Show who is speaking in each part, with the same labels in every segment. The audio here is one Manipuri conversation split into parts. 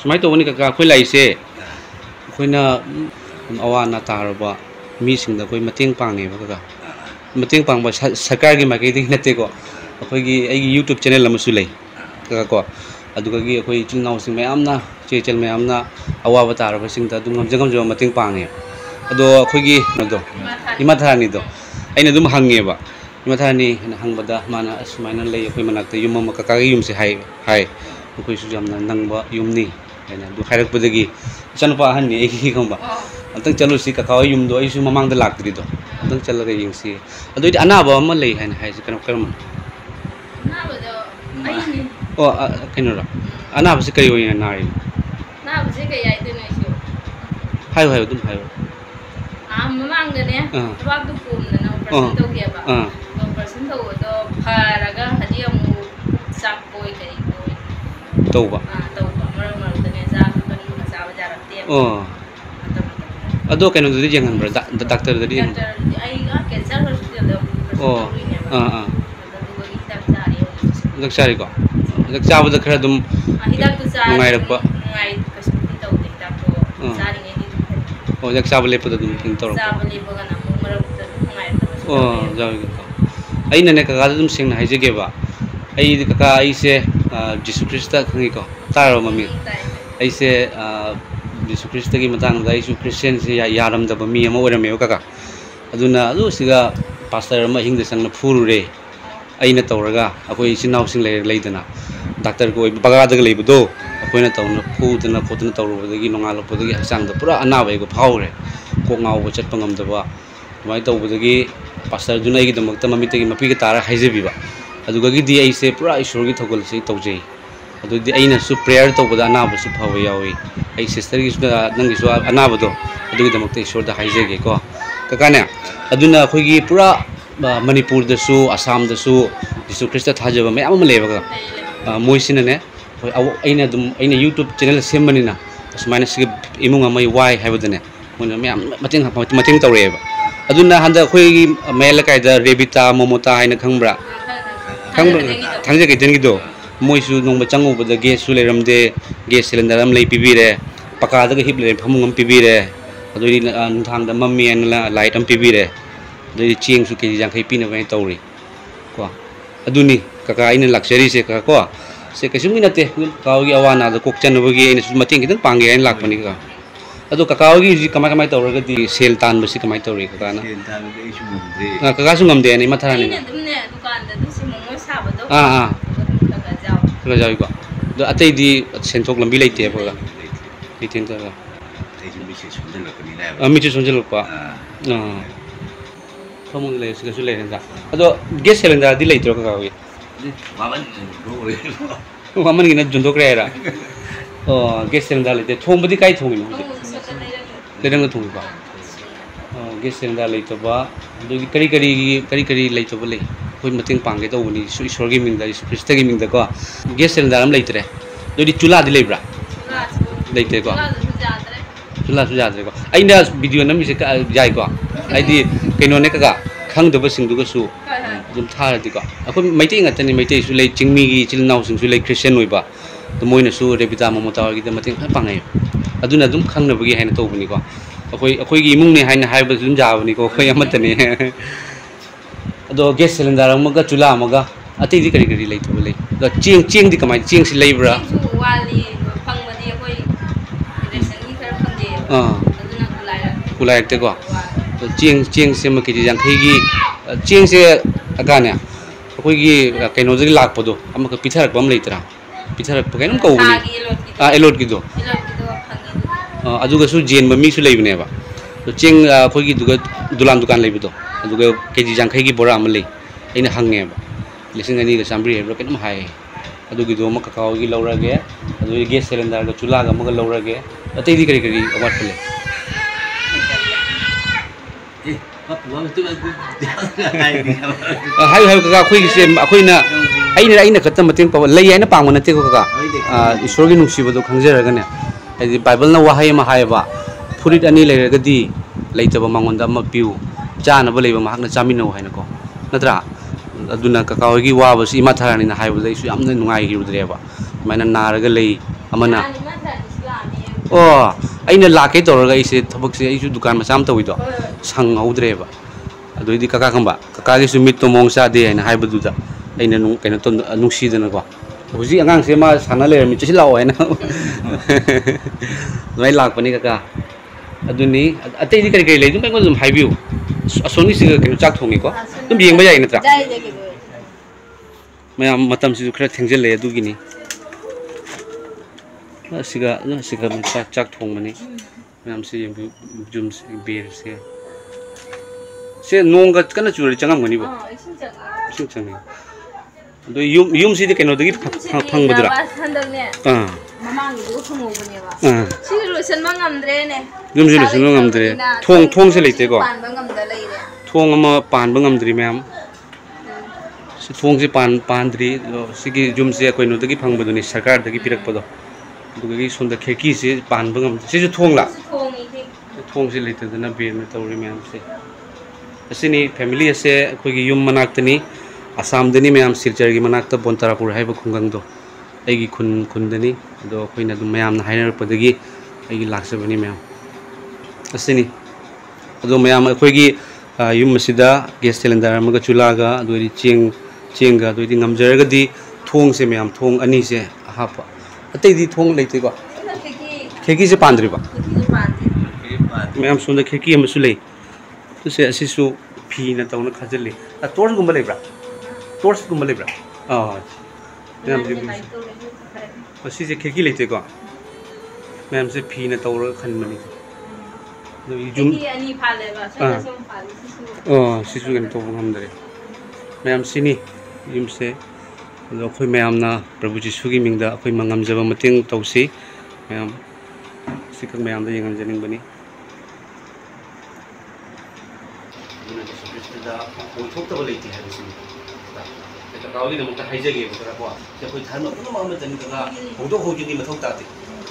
Speaker 1: सुमाय तो वनी का कोई लाइसे कोई ना अवा ना तारबा मी सिंग दा कोई मतेंग पांगे बका मतेंग पांग सरकार की मार्केटिंग नते को अखोगी YouTube चैनल अमसु लै को अदुगी अखोई चिनाव सिंग मयामना चेचल मयामना अवाब तारबा सिंग दा दुम जगम जो मतेंग पांगे अदो अखोगी नदो इमाथानी दो अइना दुम हंगेबा इमाथानी हंगबदा माना असुमाइना लै अखोई मनाक्ते युम म कका युम से हाय अखोई सु जामना नंगबा युमनी हैना दु खाइरकपदगी चनपा हन्नी एकी खंबा अंतंग चलो सी कका युमदो आइसु ममांग दा लाक्तरी दो अंतंग चलगा यिंगसी अदोइदि अनाबा अमा लै हैना हाइसे कनो करम
Speaker 2: अनाबदो आइनी
Speaker 1: ओ कइनोरा अनाबसे कई होइना नारी
Speaker 2: नाबसे कई आइदने सु
Speaker 1: हायो हायो दुम हायो
Speaker 2: ममांग दने जवाब दु कोमना ऑपरेशन तो केबा ऑपरेशन तो फरगा हदि अमु सापोय कई कोई
Speaker 1: तौबा
Speaker 2: मरम दने जा कन मसा बजारते
Speaker 1: अदो कइनो दि जेंगन ब्रा डॉक्टर दि
Speaker 2: आई कैंसर हॉस्पिटल
Speaker 1: दक्षारी को दक्षाबद खरा दुम
Speaker 2: हिदाक तो चा
Speaker 1: नगाइरपा
Speaker 2: नगाइ कसुति तो हिदाक तो चारिङे दि
Speaker 1: ओ दक्षाब लेपद दुम थिन तोर
Speaker 2: चाब लेपगा न मरम त नगाइरपा
Speaker 1: ओ जावि को अइना ने कका दुम सिंगना हाइजेगेबा अइ कका अइसे जीसु ख्रिस्ट खंगी को तारो ममी अइसे जीसु ख्रिस्ट की मतंग दा अइसु क्रिश्चियन से यारम दब मी अमा ओरमे कका अदुना अदु सिगा पास्टर अमा हिंग दे संग फुरुरे अइना तौरगा अखोई इसिनाव सिंग लेदना डॉक्टर को बगादग लेबदो अखोइना तौना फुदना खोतना तौरबदगी नोंगालपदगी हसांग दा पूरा अनाबे को फावरे को गाव चटप ngam माइ तौबदगी पास्टर जुना की दमकता ममितगी मपीग तारा हाइजेबिबा अदुगगी दि अइसे पूरा ईश्वर की थगल से तौजे अदुदि अइना सु प्रेयर तौबदा अनाब सु फाव यावी अइ सिस्टर की नंगी सु अनाबदो अदुगी दमकता ईश्वर दा हाइजेगे को ककाने अदुना अखोगी पूरा मणिपुर दसु आसाम दसु जीसु ख्रिस्ट थाजब मयाम लेबगा मोइसिनने अइना YouTube चैनल सेमबनिना असमाइना सिग इमुंग अमै वाइ हाइबदने मोना मयाम मतेंग तौरेबा अदुना हंदा अखोगी मेल कायदा रेबिता मोमोता हाइना खंगब्रा थांजे गैतनगिदो मोइसु नोंबा चंगुबद गैस सु लेरमदे गैस सिलेंडर अम लै पिबिरे पकादग हिप ले फमुंग अम पिबिरे अदुनि नुथांग दा मम्मी एन लाइट अम पिबिरे अदुनि चेंग सु केजी जांखै पिना बै तौरी को अदुनि कका आइना लक्सरी से कका को से कैसुमी नते काउगी अवाना द कोकचनबगी आइना सु मतेंग कितन पांगे आइना लाकपनि का अदो ककाउगी जी कमाय तौरगदी सेल तान बसी कमाय तौरी कका ना सेल तान दे इशु गुमदे कका सु गमदे नि मथानी
Speaker 2: ने दुमने दुकान दा दुसि मोमो साबदो
Speaker 1: कका जावी को दो अतै दि सेंथोक लंबी लैते बगा लितेन तगा मिचे सुंजलकनि ना मिचे सुंजलकपा फमुन ले सु लेरेंदा अदो गैस सिलेंडर दि लैत्रो ककाउगी वामन गिना जुंदोक्रेरा ओ गैस सिलेंडर लेते थोंबदि काई थोंगिनो लेरंग थोंबा गैस सिलेंडर लेतबा दुगी करी लेतबा ले कोई मतेंग पांगे तौबनी ईश्वर की मिंगदा ईश्वर ख्रिस्ट की मिंगदा को गैस सिलेंडर हम लेतरे दुगी चूल्हा दि लेब्रा लेते को चूल्हा सु जादरे को आइना वीडियो नमी से जाय को आइदि कइनो ने कका खंगदब सिंगदुगा सु दुम थारदि को अखोय मैते ngatani मैते सु ले चिंगमी की चिलनाव सिंग सु ले क्रिश्चियन होइबा तो मोइना सु रेबिता मोमोता की द मतेंग पांगे अदुना दुम खंगनबगी हाइना तौबनी को अखोय की इमुंग ने हाइना हाइबा दुम जाबनी को अखोय अमतने अदो गैस सिलेंडर अमगा चूल्हा अमगा अतैदि करी लेथबो ले द चेंग दि कमाय चेंग सि लेब्रा
Speaker 2: वाली फंगबदी अखोय इलेक्शन की खर फंजे अदुना
Speaker 1: कुलायते को तो चेंग से मके जांखै की चेंग से अगाने अखोय की कइनो जि लाकपदो अमका पिथरक बम लेतरा पिथरक पकैनम कौबनी एलोट की दो अदुगा सु जेन बमी सु लेबनेबा तो चेंग अखोय की दुलान दुकान लेबदो अदुगा केजी जांखै की बोरा अम ले अइना हंगेबा लिसिंग अनि ग चामब्री हेब्रा केनम हाय अदुगी दो मका काउगी लौरागे अदुगी गैस सिलेंडर ग चूल्हा ग मग लौरागे अतैदि करी अवाट पले हाय कका अखोई से अखोइना अइना खतम मतेंग पाव लई आइना पांग नते को कका ईश्वर की नुसिबदो खंगजरगने हाइदि बाइबल ना वाहाय मा हायबा फुरिट अनि लेरगदी लेतबा मांगोंदा म पिउ चानब लेबा महाकना चामिनो हाइनको नत्रा अदुना ककाओगी वाबसी इमा थारानी ना हाइबदा इसु यामना नुंगाइ हिरुद्रेबा माइना नारगा लई अमना Oh, aina lake tawraga ise thabak se aisu dukan ma sam tawi do sang haudre ba adu di kaka kamba kaka gi sumit to mong sa de aina haibadu da aina nu kaina to nungsi dana ko huji angang se ma sana le mi chisi law aina mai lak pani kaka adu ni ate di kari kari le dum ko dum haibiu asoni se kaina chak thongi ko dum yeng ba yai na tra
Speaker 2: jai jai gi
Speaker 1: mayam matam si khra thengjel le adu gi ni siga chak thong mani mayam si jum beer se nong ga kana churi changam gani ba ising changi do yum si de keno de phang badra
Speaker 2: mamang du thungu bane ba si lotion mangamdre ne
Speaker 1: yum si lotion mangamdre thong se leite ko
Speaker 2: pan bangamda leire
Speaker 1: thong ama pan bangamdri mayam si thong se pandri sigi jum se koino de phang baduni sarkar de pirak pado दुगी सुंदर खेकी से पान बंगम से जो थोंग ला थोंग से लेते दना बेर में तौरी मैम से असनी फैमिली से कोई युम मनाक्तनी आसाम दनी मैम सिलचर की मनाक्ता बोंतरापुर है वो खुंगंग दो ऐगी खुंदनी दो कोई ना दो मैम ना हाइनर पदगी ऐगी लाक्स बनी मैम असनी दो मैम कोई की युम मसीदा गैस सिलेंडर मगा चुलागा दोरी चेंगा दोरी ngамजरगा दी थोंग से मैम थोंग अनी से हापा अतै दी थोंग लेते को खेकी से पांद्री बा मैम सुंदर खेकी हमसु ले तो से असिसु फी न तौन खजले टॉर्च गुम लेब्रा मैम जी असी से खेकी लेते को मैम से फी न तौर खन मनी दो जुम
Speaker 2: अनि फाले बा सम फाले
Speaker 1: सिसु गन तो हमदरे मैम सिनी युम से अखोई मैम ना प्रभु जीशु की मिंगदा अखोई मंगमजब मतेंग तौसी मैम सिकक मैम दा यंगन जनिंग बनी दुना जीशु क्रिस्ट दा ओथोक तब लेती है बिसि ता काउली न मुता हाइजेगे बकरा को से कोई धर्म पुनो मा मतनि का होदो होजिनि मथौ ताते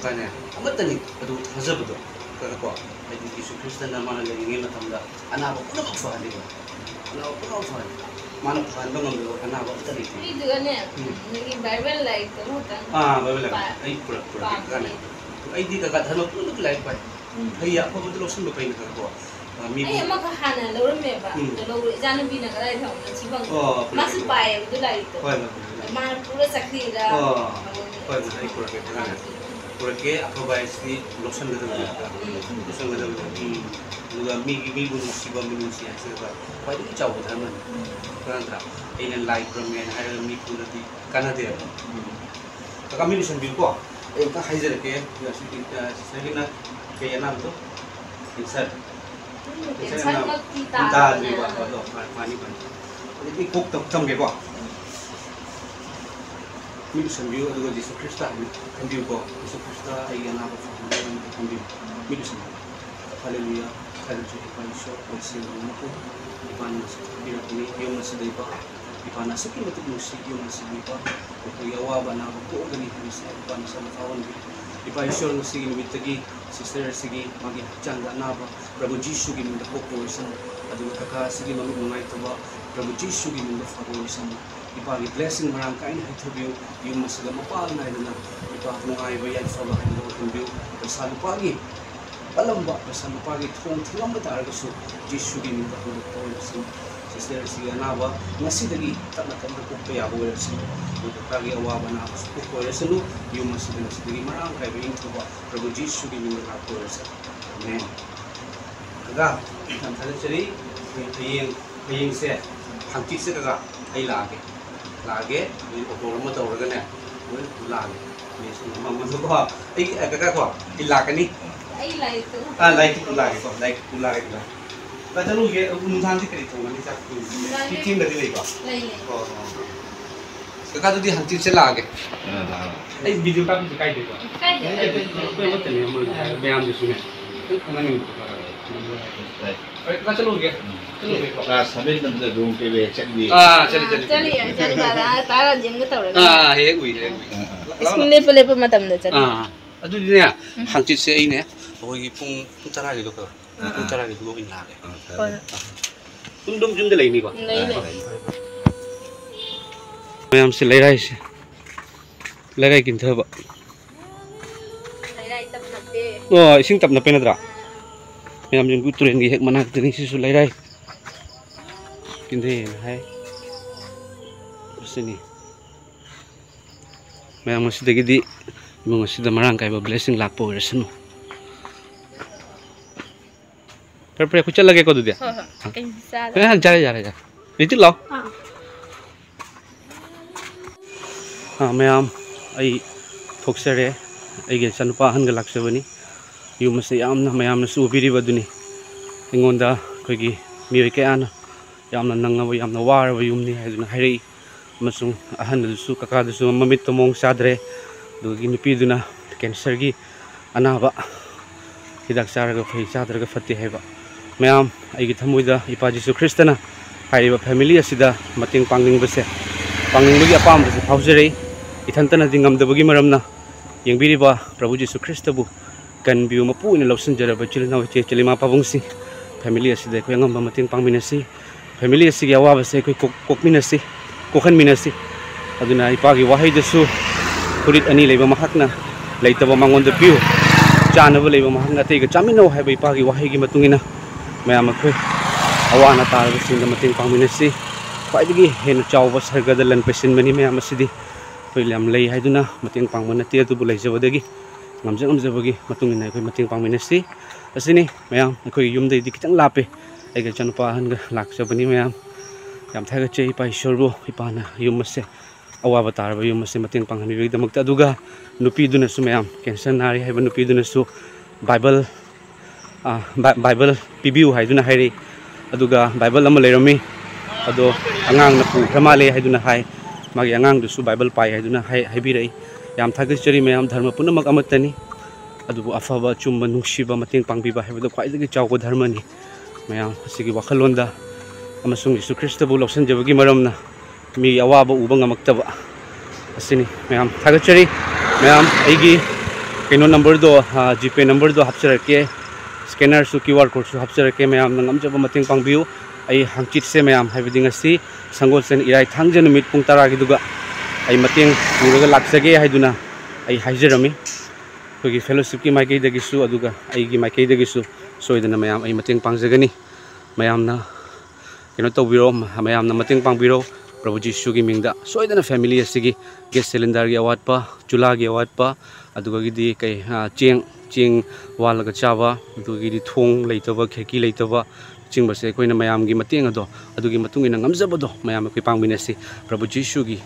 Speaker 1: काने अमतनि अदु थजबदो का को आदि जीशु क्रिस्ट ना मान लेंगे मतमदा अनाबो पुनो फहाले अनाबो पुनो फहाले मानो फान बंगम दो अना वक्त दी
Speaker 2: नी दुगने नेगी बाइबल लाइक तो होता
Speaker 1: बाइबल लाइक आई पूरा गाने आई दी का धनो पुलुक लाइक बाय भैया को बदलो सुन पे न को मी
Speaker 2: आई अमा का हाना लोरमे बा तो लो जाने बिना गराय थाउ न छिबंग मासु पाए दु लाइक तो मा पूरा सक्रिला
Speaker 1: होय आई पूरा के अप्रोबाइसली लोशन गदम दुगा मी बुन सिबा मिनु सि आसेबा पाइदि चाउ धर्म कांद्रा इन लाइक ब्रमेन हाय मी पुरति कानादे तो कम्युनिकेशन बिल को ए का हाइजर के सेगिना के नाम तो इंसर ता दिवा तो पानी बन ये कुक तम के को कम्युनिकेशन बिल दुगा जीसस क्रिस्ट कंबिउ को जीसस क्रिस्ट आई ना को कंबिउ communication hallelujah Kalju Ipanisho Olsen Muku Ipanas Birakuni yung nasidipa Ipanas Siki Matik Musi yung nasidipa Kuyawa ba na ko gani sa Ipanas sa kawan Ipanisho Sigi Mitagi Sister Sigi Magi Changa Naba Prabhu Jishu gi munda Pokosan Adu Kaka Sigi Mamu Ngai Taba Prabhu Jishu gi munda Pokosan Ipagi blessing marang kain interview yung masala mapal na ina Ipagi ngai ba yan sa bahay ng interview Kasalo pagi alam ba sa pagi thong thingam ta ar su Jesu gi min ko ko sin sister si ana ba ngasi dagi ta na kan ko pe abo er sin ko pagi awa ba na ko ko er sinu yu mas dagi marang kai bin to ba Prabhu Jesu gi min ka ko er sa amen kaga tan thale cheri peying se hangki se kaga ai lage ni ko ma to ra ne lage ni sin ma ma ko ai kaga ko ai lage ni
Speaker 2: I like तो
Speaker 1: लाइक लागे ता चलो ये उन्हान से करी तो माने सा टीम बदली लेबा ओ काका तो दी हंती से लागे ए वीडियो का भी काई देबा कोई मत नहीं हम बयान दे सुने खाना नहीं अरे काका चलो का सभी नंबर रूम के वे चली
Speaker 2: चली बारा तारा जिम के तौर
Speaker 1: हे हुई
Speaker 2: स्कूल ले पे मतम दे चली
Speaker 1: अदुदिने हंती से इने होगी पुंग तरा के लोक पुंग तरा के लोक इन लागे तुम दुम जुम दे लेनी को मैम से ले राई से ले राई किन थबा
Speaker 2: ले राई तब
Speaker 1: Oh, ising tap na penadra. Mayam yung turin gi hek manak tini sisu lairai. Kinde hai. Sini. Mayam masih dagi di masih marang kai ba blessing lakpo resno. Per aku cel lagi ko dia.
Speaker 2: Kayak bisa.
Speaker 1: Jare. Itu lo. Mayam ai thoksare ai ge sanpa han ga laksabani. Yum se yamna mayam su biri baduni. Ingonda kogi mioi ke ana yamna nangaba yamna war ba yumni haiduna hairei masung ahan su kaka su mamit tomong sadre dogi nupi duna cancer gi anaba hidak saraga phei sadraga fatti haiba mayam aigi thamuida ipa jisu kristana haiba family asida mating pangling base pangling bagi apam base phaujere ithantana dingam dabagi maramna yengbiriba prabhu jisu kristabu kan biu mapu ni lausan jaraba chilna che chelima pabungsi family asida ko ngam mating pangminasi family asigi awa base ko kokminasi kokhan minasi aduna ipagi wahai desu kurit ani leiba mahakna leitaba mangon de biu chanaba leiba mahakna te ga chamino hai bai pagi wahai gi matungina mayam khoi awana taraba sinda mating pangminasi kwaidagi hen chawba sargadalan pesin mani mayam asidi koi lam lei haiduna mating pangmana te tu bulai jawdagi ngamjabagi matungina koi mating pangminasi asini mayam koi yumdai di kitang lape ai ga chanpa han ga laksabani mayam yam thaga che ipa ishorbo ipana yumase awa batarba yumase mating panghani wi damakta aduga nupi duna su mayam cancer nari haiba nupi duna su bible pibiu haiduna hairi aduga bible ama leirami ado angang na pu khamale haiduna hai magi angang du su bible pai haiduna haibirei yam thaga cheri mayam dharma punamak amatani adubu afaba chumba nungshiba mating pangbiba haibado khwaidagi chawko dharma ni mayam sigi wakhalonda amasung Yesu Kristo bu loksan jabagi maramna mi awaba uba ngamaktaba asini mayam thagachari mayam aigi keno number do GPay number do hapsarake scanner su QR code su hapsarake mayam nangam jaba mating pangbiu ai hangchit se mayam haibiding asi sangol sen irai thangje numit pung tara gi duga ai mating puraga laksage haiduna ai haijerami kogi fellowship ki maikei dagi su aduga aigi maikei dagi su soidana mayam ai mating pangjagani mayam na kino tawbiro mayam na mating pangbiro Prabhu Jisu gi mingda soidana family asigi gas cylinder gi awatpa chula gi awatpa aduga gi di kai ching walaga chawa aduga gi di thong leitaba kheki leitaba chingba se koina mayam gi mating ado adugi matung ina ngamjabado mayam koi pangminasi Prabhu Jisu gi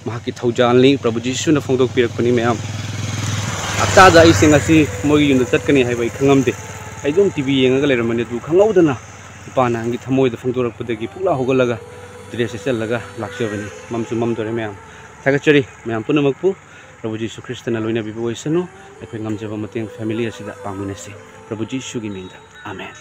Speaker 1: mahaki thaujanli Prabhu Jisu na phongdok pirakpani mayam atada ai singasi mogi yunda chatkani haibai khangamde aidum TV yengaga leramani du khangaudana ipana ngi thamoi da phongdorakpudagi pukla hogalaga dress sellaga lakshabani mamsu mamdore mayam thagachari mayam punamakpu Prabhu Jisu Kristana loina bibu oisanu ekhoi ngamjaba mating family asida pangminasi Prabhu Jisu gi mingda amen.